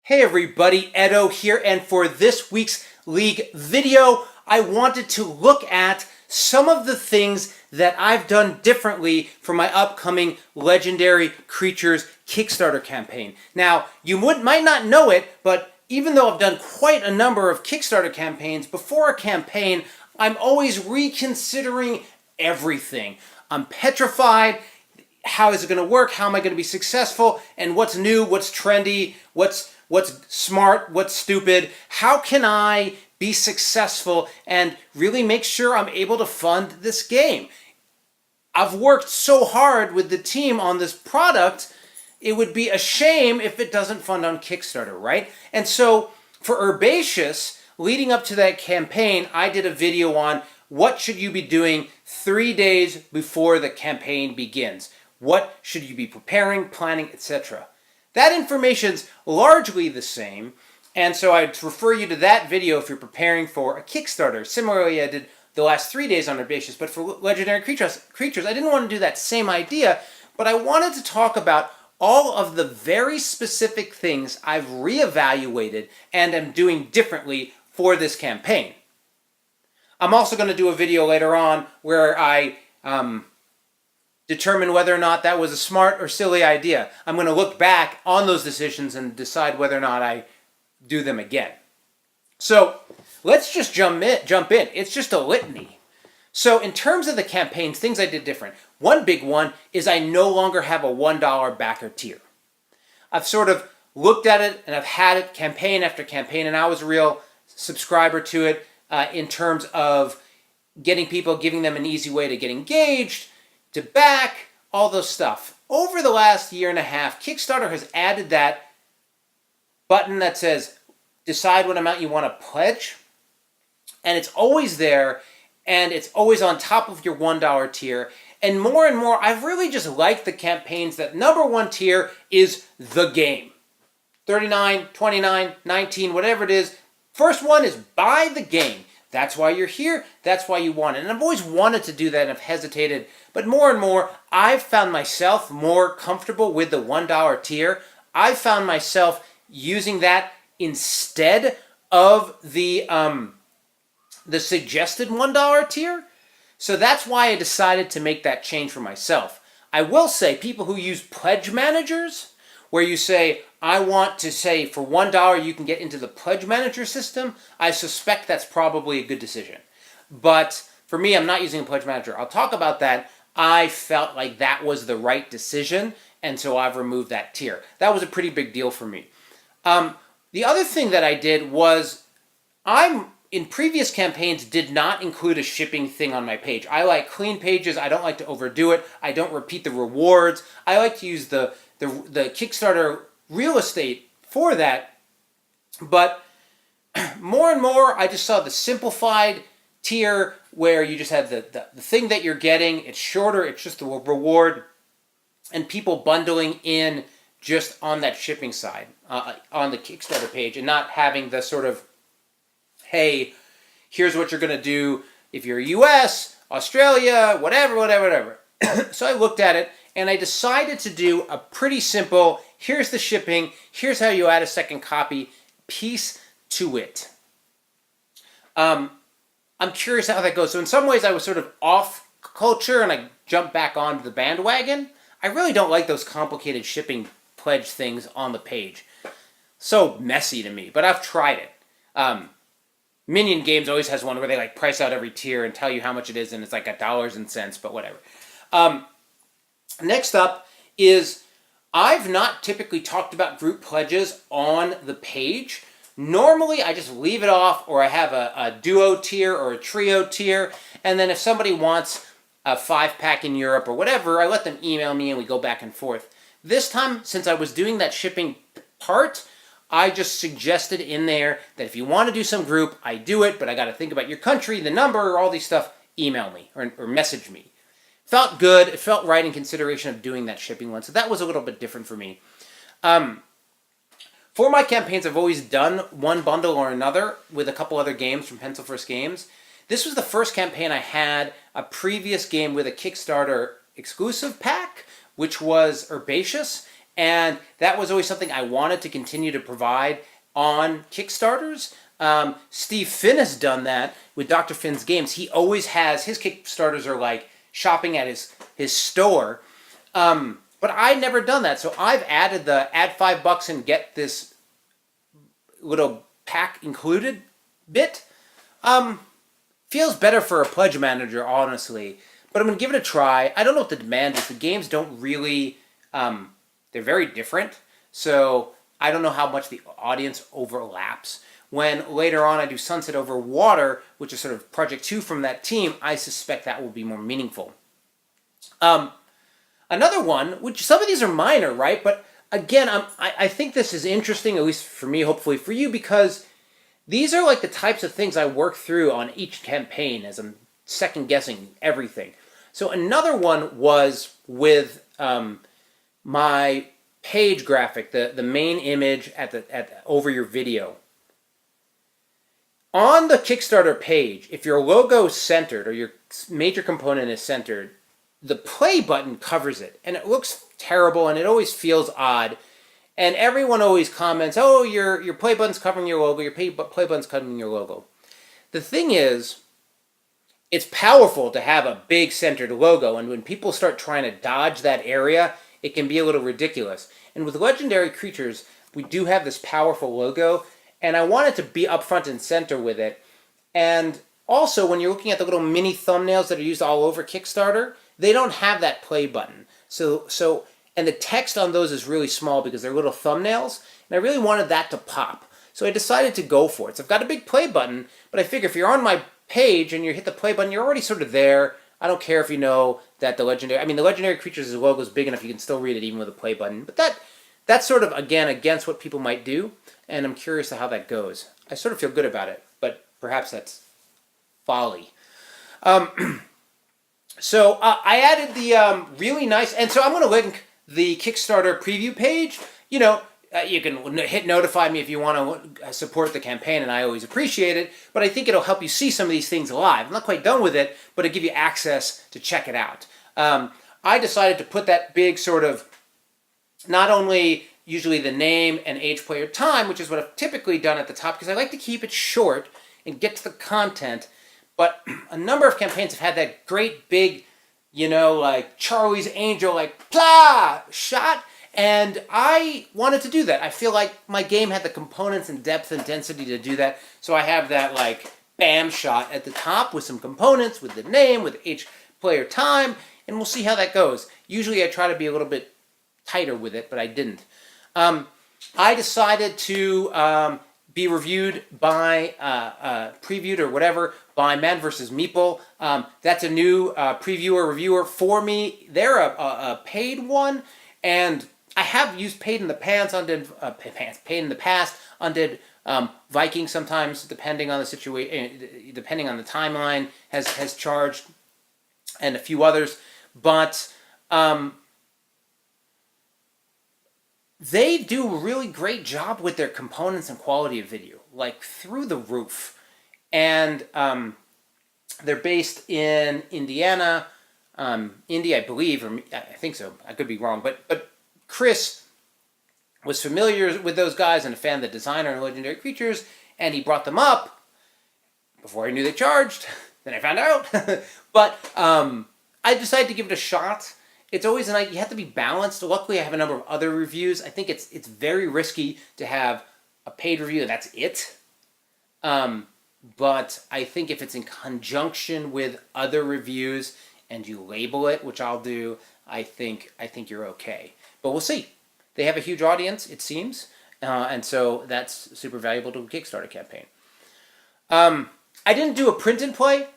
Hey everybody, Edo here, and for this week's League video, I wanted to look at some of the things that I've done differently for my upcoming Legendary Creatures Kickstarter campaign. Now, you might not know it, but even though I've done quite a number of Kickstarter campaigns, before a campaign, I'm always reconsidering everything. I'm petrified. How is it going to work? How am I going to be successful? And what's new? What's trendy? What's smart? What's stupid? How can I be successful and really make sure I'm able to fund this game? I've worked so hard with the team on this product, it would be a shame if it doesn't fund on Kickstarter, right? And so for Herbaceous, leading up to that campaign, I did a video on what should you be doing 3 days before the campaign begins. What should you be preparing, planning, etc. That information's largely the same, and so I'd refer you to that video if you're preparing for a Kickstarter. Similarly, I did the last 3 days on Herbaceous, but for Legendary Creatures, I didn't want to do that same idea, but I wanted to talk about all of the very specific things I've reevaluated and am doing differently for this campaign. I'm also going to do a video later on where I determine whether or not that was a smart or silly idea. I'm going to look back on those decisions and decide whether or not I do them again. So let's just jump in. It's just a litany. So in terms of the campaigns, things I did different. One big one is I no longer have a $1 backer tier. I've sort of looked at it and I've had it campaign after campaign, and I was a real subscriber to it in terms of getting people, giving them an easy way to get engaged, to back, all those stuff. Over the last year and a half, Kickstarter has added that button that says decide what amount you want to pledge, and it's always there, and it's always on top of your $1 tier. And more, I've really just liked the campaigns that number one tier is the game. 39, 29, 19, whatever it is. First one is buy the game. That's why you're here. That's why you want it. And I've always wanted to do that and I've hesitated. But more and more, I've found myself more comfortable with the $1 tier. I've found myself using that instead of the suggested $1 tier. So that's why I decided to make that change for myself. I will say people who use pledge managers, where you say, I want to say for $1 you can get into the pledge manager system, I suspect that's probably a good decision. But for me, I'm not using a pledge manager. I'll talk about that. I felt like that was the right decision, and so I've removed that tier. That was a pretty big deal for me. The other thing that I did was in previous campaigns, did not include a shipping thing on my page. I like clean pages. I don't like to overdo it. I don't repeat the rewards. I like to use the Kickstarter real estate for that. But more and more, I just saw the simplified tier where you just have the thing that you're getting. It's shorter. It's just the reward. And people bundling in just on that shipping side, on the Kickstarter page, and not having the sort of, hey, here's what you're going to do if you're US, Australia, whatever. So I looked at it, and I decided to do a pretty simple, here's the shipping, here's how you add a second copy piece to it. I'm curious how that goes. So in some ways I was sort of off culture, and I jumped back onto the bandwagon. I really don't like those complicated shipping pledge things on the page. So messy to me, but I've tried it. Minion Games always has one where they like price out every tier and tell you how much it is, and it's like a dollars and cents, but whatever. Next up is, I've not typically talked about group pledges on the page. Normally, I just leave it off, or I have a duo tier or a trio tier, and then if somebody wants a 5-pack in Europe or whatever, I let them email me and we go back and forth. This time, since I was doing that shipping part, I just suggested in there that if you want to do some group, I do it, but I got to think about your country, the number, all these stuff, email me or message me. Felt good. It felt right in consideration of doing that shipping one. So that was a little bit different for me. For my campaigns, I've always done one bundle or another with a couple other games from Pencil First Games. This was the first campaign I had a previous game with a Kickstarter exclusive pack, which was Herbaceous. And that was always something I wanted to continue to provide on Kickstarters. Steve Finn has done that with Dr. Finn's games. He always has, his Kickstarters are like shopping at his store. But I've never done that. So I've added the add $5 and get this little pack included bit. Feels better for a pledge manager, honestly. But I'm going to give it a try. I don't know what the demand is. The games don't really, they're very different. So I don't know how much the audience overlaps. When later on I do Sunset Over Water, which is sort of Project 2 from that team, I suspect that will be more meaningful. Another one, which some of these are minor, right? But again, I think this is interesting, at least for me, hopefully for you, because these are like the types of things I work through on each campaign as I'm second guessing everything. So another one was with my page graphic, the main image over your video. On the Kickstarter page, if your logo is centered or your major component is centered, the play button covers it. And it looks terrible and it always feels odd. And everyone always comments, oh, your play button's covering your logo, your play button's covering your logo. The thing is, it's powerful to have a big centered logo, and when people start trying to dodge that area, it can be a little ridiculous. And with Legendary Creatures, we do have this powerful logo, and I wanted to be up front and center with it. And also, when you're looking at the little mini thumbnails that are used all over Kickstarter, they don't have that play button. And the text on those is really small because they're little thumbnails, and I really wanted that to pop. So I decided to go for it. So I've got a big play button, but I figure if you're on my page and you hit the play button, you're already sort of there. I don't care if you know that the Legendary Creatures' logo is big enough you can still read it even with a play button. But that's sort of, again, against what people might do, and I'm curious to how that goes. I sort of feel good about it, but perhaps that's folly. So I added the really nice, and so I'm going to link the Kickstarter preview page. You know, you can hit notify me if you want to support the campaign, and I always appreciate it, but I think it'll help you see some of these things live. I'm not quite done with it, but it'll give you access to check it out. I decided to put that big sort of, not only usually the name and age, player, time, which is what I've typically done at the top, because I like to keep it short and get to the content, but a number of campaigns have had that great big, you know, like Charlie's Angel, like, blah, shot. And I wanted to do that. I feel like my game had the components and depth and density to do that. So I have that, like, bam shot at the top with some components, with the name, with each player time, and we'll see how that goes. Usually I try to be a little bit tighter with it, but I didn't. I decided to be reviewed by, previewed or whatever, by Man vs. Meeple. That's a new reviewer for me. They're a paid one, and I have used paid in the past, undid Viking sometimes, depending on the situation, depending on the timeline, has charged, and a few others, but they do a really great job with their components and quality of video, like through the roof. And they're based in Indiana, Indy, I believe, or I think so. I could be wrong, but Chris was familiar with those guys and a fan of the designer and Legendary Creatures, and he brought them up before I knew they charged. Then I found out. But I decided to give it a shot. It's always you have to be balanced. Luckily, I have a number of other reviews. I think it's very risky to have a paid review and that's it. But I think if it's in conjunction with other reviews and you label it, which I'll do, I think you're okay. But we'll see. They have a huge audience, it seems, and so that's super valuable to a Kickstarter campaign. I didn't do a print and play.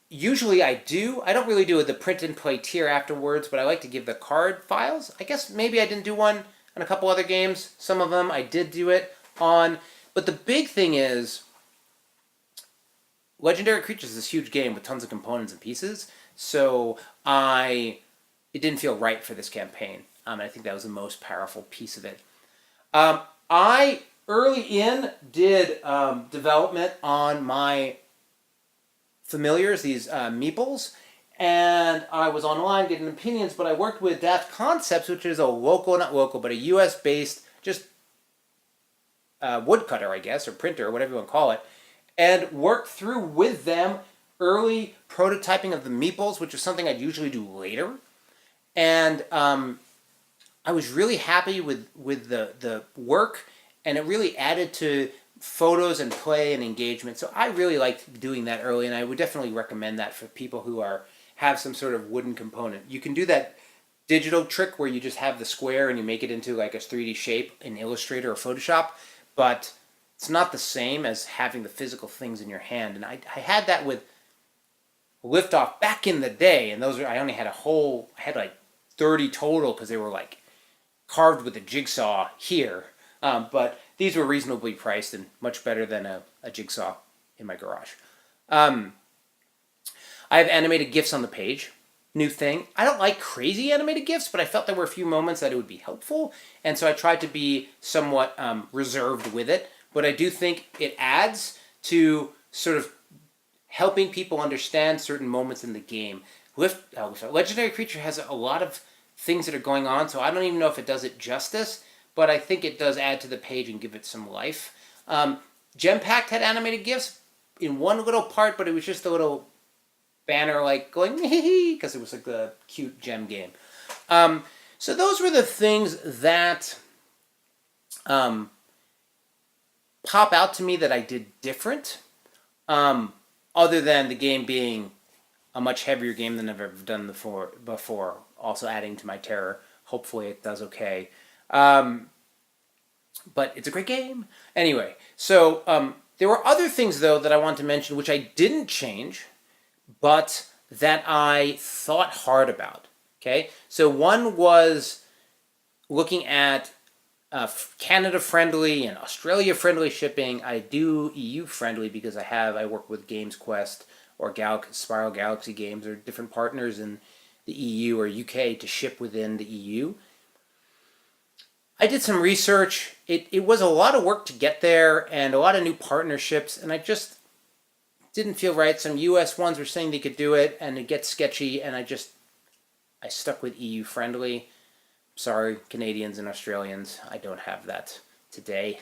Usually I do. I don't really do the print and play tier afterwards, but I like to give the card files. I guess maybe I didn't do one on a couple other games. Some of them I did do it on. But the big thing is, Legendary Creatures is this huge game with tons of components and pieces, so it didn't feel right for this campaign. And I think that was the most powerful piece of it. I, early in, did development on my familiars, these meeples, and I was online getting opinions, but I worked with Daft Concepts, which is a local, not local, but a US based, just woodcutter, I guess, or printer, or whatever you want to call it, and worked through with them early prototyping of the meeples, which is something I'd usually do later. And I was really happy with the work, and it really added to photos and play and engagement. So I really liked doing that early, and I would definitely recommend that for people who have some sort of wooden component. You can do that digital trick where you just have the square and you make it into like a 3D shape in Illustrator or Photoshop, but it's not the same as having the physical things in your hand. And I had that with Liftoff back in the day, and those I only had I had like 30 total because they were like carved with a jigsaw here. But these were reasonably priced and much better than a jigsaw in my garage. I have animated GIFs on the page. New thing. I don't like crazy animated GIFs, but I felt there were a few moments that it would be helpful, and so I tried to be somewhat reserved with it. But I do think it adds to sort of helping people understand certain moments in the game. Legendary Creature has a lot of things that are going on, so I don't even know if it does it justice, but I think it does add to the page and give it some life. Gem Pact had animated GIFs in one little part, but it was just a little banner like going because it was like the cute gem game. So those were the things that pop out to me that I did different, other than the game being a much heavier game than I've ever done before, also adding to my terror. Hopefully it does okay. But it's a great game. Anyway, so there were other things, though, that I want to mention, which I didn't change, but that I thought hard about. Okay? So one was looking at Canada-friendly and Australia-friendly shipping. I do EU-friendly because I work with Games Quest or Spiral Galaxy Games, or different partners in the EU or UK to ship within the EU. I did some research. It was a lot of work to get there and a lot of new partnerships, and I just didn't feel right. Some US ones were saying they could do it, and it gets sketchy, and I stuck with EU-friendly. Sorry, Canadians and Australians, I don't have that today.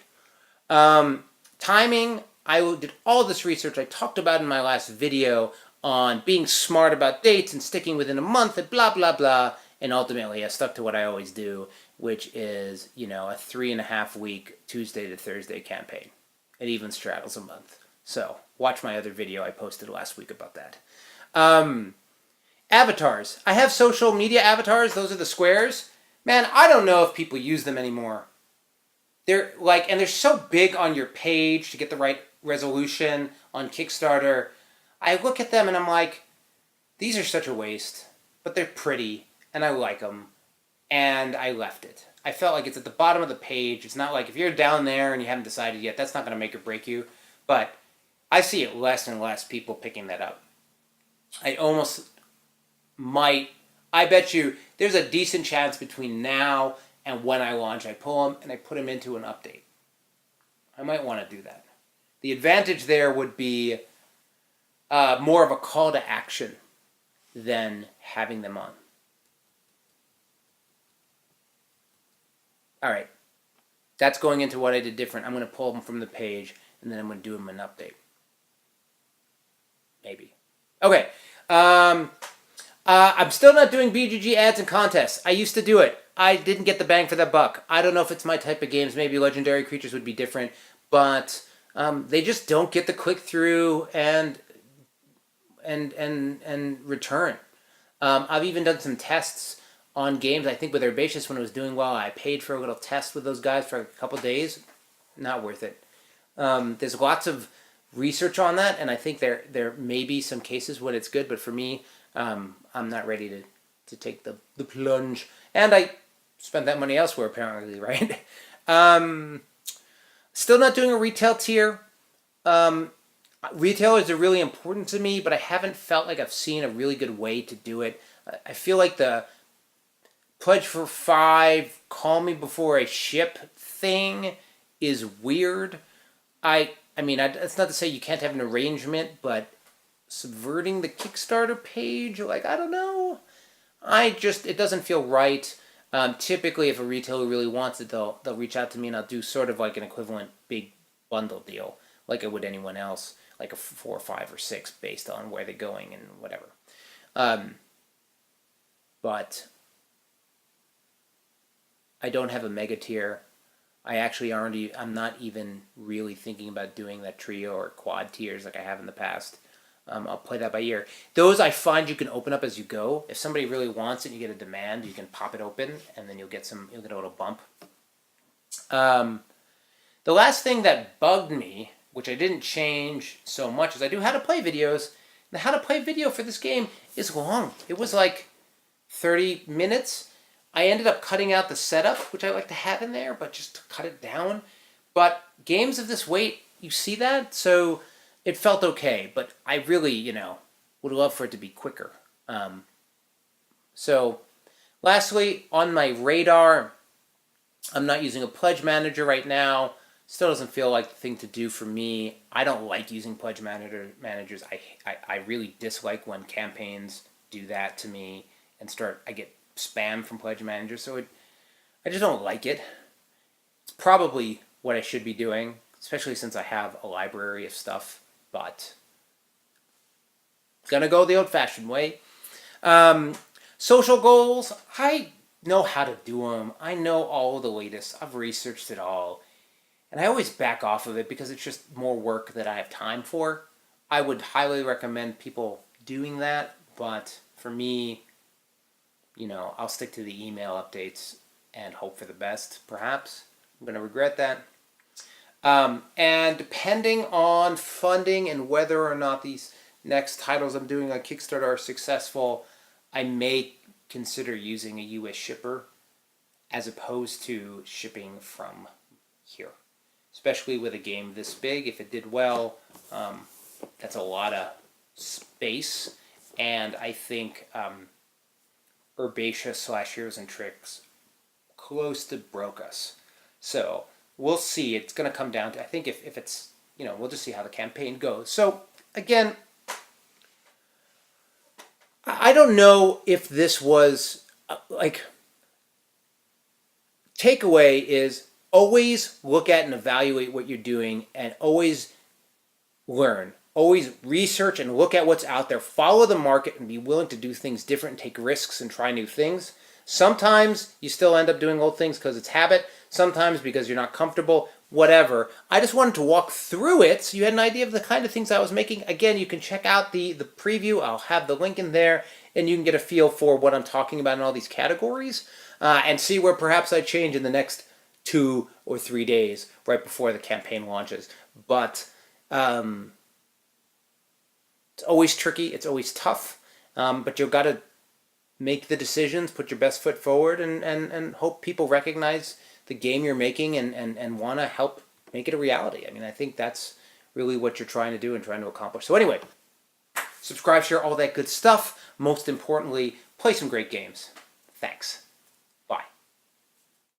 Timing, I did all this research I talked about in my last video on being smart about dates and sticking within a month and blah, blah, blah. And ultimately, I stuck to what I always do, which is, a 3.5 week Tuesday to Thursday campaign. It even straddles a month. So watch my other video I posted last week about that. Avatars. I have social media avatars. Those are the squares. Man, I don't know if people use them anymore. They're so big on your page to get the right resolution on Kickstarter. I look at them and I'm like, these are such a waste, but they're pretty and I like them, and I left it. I felt like it's at the bottom of the page. It's not like if you're down there and you haven't decided yet, that's not going to make or break you, but I see it less and less people picking that up. I bet you there's a decent chance between now and when I launch, I pull them and I put them into an update. I might want to do that. The advantage there would be more of a call to action than having them on. All right. That's going into what I did different. I'm going to pull them from the page, and then I'm going to do them an update. Maybe. Okay. I'm still not doing BGG ads and contests. I used to do it. I didn't get the bang for that buck. I don't know if it's my type of games. Maybe Legendary Creatures would be different, but they just don't get the click through and return. I've even done some tests on games. I think with Herbaceous, when it was doing well, I paid for a little test with those guys for a couple days. Not worth it. There's lots of research on that, and I think there may be some cases when it's good, but for me, I'm not ready to take the plunge. And I spent that money elsewhere, apparently, right? Still not doing a retail tier. Retailers are really important to me, but I haven't felt like I've seen a really good way to do it. I feel like the pledge for 5, call me before I ship thing is weird. I mean, it's not to say you can't have an arrangement, but subverting the Kickstarter page. Like, I don't know. It doesn't feel right. Typically, if a retailer really wants it, they'll reach out to me and I'll do sort of like an equivalent big bundle deal, like I would anyone else, like a 4 or 5 or 6 based on where they're going and whatever. But I don't have a mega tier. I'm not even really thinking about doing that trio or quad tiers like I have in the past. I'll play that by ear. Those I find you can open up as you go. If somebody really wants it and you get a demand, you can pop it open and then you'll get a little bump. The last thing that bugged me, which I didn't change so much, is I do how to play videos. The how to play video for this game is long. It was like 30 minutes. I ended up cutting out the setup, which I like to have in there, but just to cut it down. But games of this weight, you see that? So it felt okay, but I really, would love for it to be quicker. So lastly, on my radar, I'm not using a pledge manager right now. Still doesn't feel like the thing to do for me. I don't like using pledge managers. I really dislike when campaigns do that to me and I get spam from pledge managers, so I just don't like it. It's probably what I should be doing, especially since I have a library of stuff, but gonna go the old-fashioned way. Social goals, I know how to do them. I know all the latest. I've researched it all, and I always back off of it because it's just more work that I have time for. I would highly recommend people doing that, but for me, I'll stick to the email updates and hope for the best, perhaps. I'm going to regret that. And depending on funding and whether or not these next titles I'm doing on Kickstarter are successful, I may consider using a US shipper as opposed to shipping from here. Especially with a game this big. If it did well, that's a lot of space. And I think Herbaceous / Heroes and Tricks close to broke us. So we'll see. It's going to come down to, I think if it's, we'll just see how the campaign goes. So again, I don't know if this was takeaway is always look at and evaluate what you're doing and always learn. Always research and look at what's out there. Follow the market and be willing to do things different and take risks and try new things. Sometimes you still end up doing old things because it's habit. Sometimes because you're not comfortable. Whatever. I just wanted to walk through it so you had an idea of the kind of things I was making. Again, you can check out the preview. I'll have the link in there and you can get a feel for what I'm talking about in all these categories and see where perhaps I change in the next 2 or 3 days right before the campaign launches. But it's always tricky. It's always tough. But you've got to make the decisions, put your best foot forward, and hope people recognize the game you're making and want to help make it a reality. I mean, I think that's really what you're trying to do and trying to accomplish. So anyway, subscribe, share, all that good stuff. Most importantly, play some great games. Thanks.